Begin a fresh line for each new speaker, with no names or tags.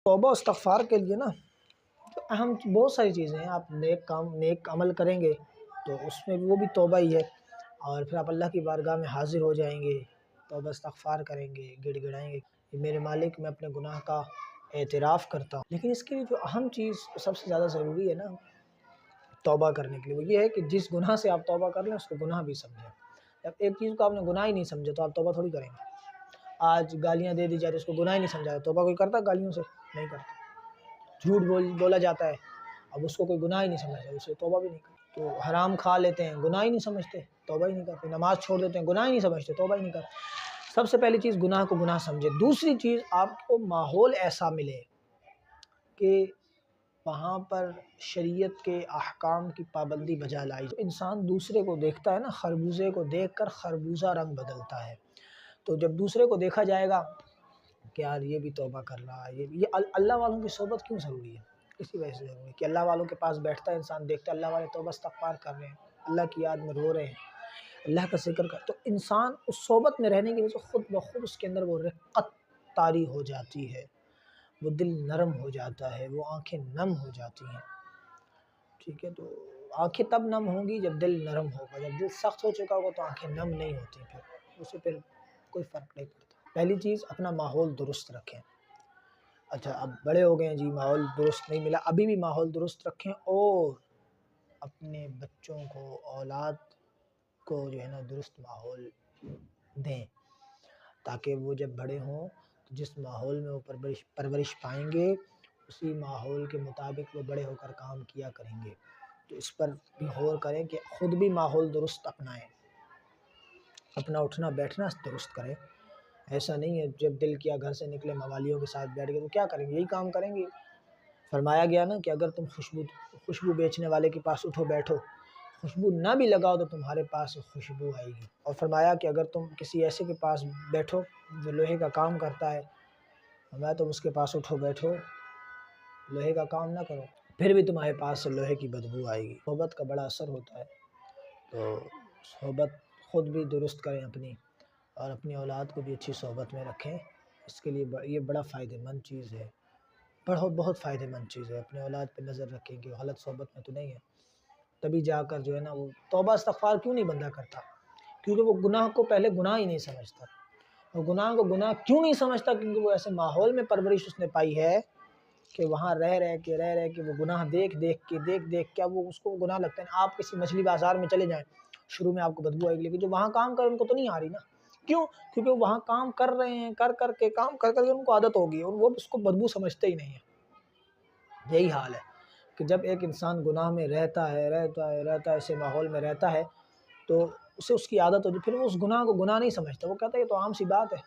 توبہ استغفار کے لیے نا تو اہم بہت ساری چیزیں ہیں. آپ نیک عمل کریں گے تو اس میں وہ بھی توبہ ہی ہے، اور پھر آپ اللہ کی بارگاہ میں حاضر ہو جائیں گے، توبہ استغفار کریں گے، گڑ گڑائیں گے کہ میرے مالک میں اپنے گناہ کا اعتراف کرتا ہوں. لیکن اس کے لیے جو اہم چیز سب سے زیادہ ضروری ہے نا توبہ کرنے کے لیے، وہ یہ ہے کہ جس گناہ سے آپ توبہ کر لیں اس کو گناہ بھی سمجھیں. جب ایک چیز کو آپ نے گناہ ہی نہیں سمجھا تو آپ توبہ تھوڑی کریں گے. آج گالیاں دے دی جاتی اس کو گناہ ہی نہیں سمجھا، توبہ کوئی کرتا گالیوں سے؟ نہیں کرتا. جھوٹ بولا جاتا ہے، اب اس کو کوئی گناہ ہی نہیں سمجھتا، اسے توبہ بھی نہیں کرتا. تو حرام کھا لیتے ہیں، گناہ ہی نہیں سمجھتے، توبہ ہی نہیں کرتے. نماز چھوڑ دیتے ہیں، گناہ ہی نہیں سمجھتے، توبہ ہی نہیں کرتے. سب سے پہلی چیز گناہ کو گناہ سمجھے. دوسری چیز آپ کو ماحول ایسا ملے کہ وہاں پر شریعت کے احکام کی پابندی بجا لائی. انسان دوسرے کو دیکھتا ہے نا، خربوزے کو دیکھ کر خربوزہ رنگ بدلتا ہے. تو جب دوسرے کو دیکھا جائے گا کہ یار یہ بھی توبہ کر رہا ہے، یہ اللہ والوں کی صحبت کیوں ضروری ہے؟ اسی وجہ سے ضروری ہے کہ اللہ والوں کے پاس بیٹھتا ہے انسان، دیکھتا ہے اللہ والے توبہ استغفار کر رہے ہیں، اللہ کی یاد میں رو رہے ہیں، اللہ کا ذکر کر، تو انسان اس صحبت میں رہنے کی وجہ سے خود بخود اس کے اندر وہ رقت طاری ہو جاتی ہے، وہ دل نرم ہو جاتا ہے، وہ آنکھیں نم ہو جاتی ہیں. ٹھیک ہے، تو آنکھیں تب نم ہوں گی جب دل نرم ہوگا. جب دل سخت ہو چکا ہوگا تو آنکھیں نم نہیں ہوتی، پھر کوئی فرق نہیں پڑتا. پہلی چیز اپنا ماحول درست رکھیں. اچھا اب بڑے ہو گئے ہیں جی، ماحول درست نہیں ملا، ابھی بھی ماحول درست رکھیں اور اپنے بچوں کو، اولاد کو جو ہے نا درست ماحول دیں، تاکہ وہ جب بڑے ہوں تو جس ماحول میں وہ پرورش پائیں گے اسی ماحول کے مطابق وہ بڑے ہو کر کام کیا کریں گے. تو اس پر بھی غور کریں کہ خود بھی ماحول درست اپنائیں، اپنا اٹھنا بیٹھنا درست کریں. ایسا نہیں ہے جب دل کیا گھر سے نکلے موالیوں کے ساتھ بیٹھ گئے تو کیا کریں گے؟ یہی کام کریں گے. فرمایا گیا نا کہ اگر تم خوشبو بیچنے والے کے پاس اٹھو بیٹھو، خوشبو نہ بھی لگاؤ تو تمہارے پاس خوشبو آئے گی. اور فرمایا کہ اگر تم کسی ایسے کے پاس بیٹھو جو لوہے کا کام کرتا ہے، فرمایا تم اس کے پاس اٹھو بیٹھو، لوہے کا کام نہ کرو، پھر بھی تمہارے پاس سے لوہے کی بدبو آئے گی. صحبت کا بڑا اثر ہوتا ہے، تو صحبت خود بھی درست کریں اپنی، اور اپنی اولاد کو بھی اچھی صحبت میں رکھیں. اس کے لیے یہ بڑا فائدہ مند چیز ہے، بہت فائدہ مند چیز ہے. اپنے اولاد پہ نظر رکھیں کہ غلط صحبت میں تو نہیں ہے. تبھی جا کر جو ہے نا وہ توبہ استغفار کیوں نہیں بندہ کرتا؟ کیونکہ وہ گناہ کو پہلے گناہ ہی نہیں سمجھتا. اور گناہ کو گناہ کیوں نہیں سمجھتا؟ کیونکہ وہ ایسے ماحول میں پرورش اس نے پائی ہے کہ وہاں رہ کے وہ گناہ دیکھ کے وہ اس کو گناہ لگتا ہے. آپ کسی مچھلی بازار میں چلے جائیں، شروع میں آپ کو بدبو آئے گی، لیکن جو وہاں کام کر ان کو تو نہیں آ رہی نا. کیوں؟ کیونکہ وہ وہاں کام کر رہے ہیں، کر کے ان کو عادت ہوگی اور وہ اس کو بدبو سمجھتے ہی نہیں ہیں. یہی حال ہے کہ جب ایک انسان گناہ میں رہتا ہے ایسے ماحول میں رہتا ہے تو اسے اس کی عادت ہوتی ہے، پھر وہ اس گناہ کو گناہ نہیں سمجھتا، وہ کہتا ہے یہ تو عام سی بات ہے.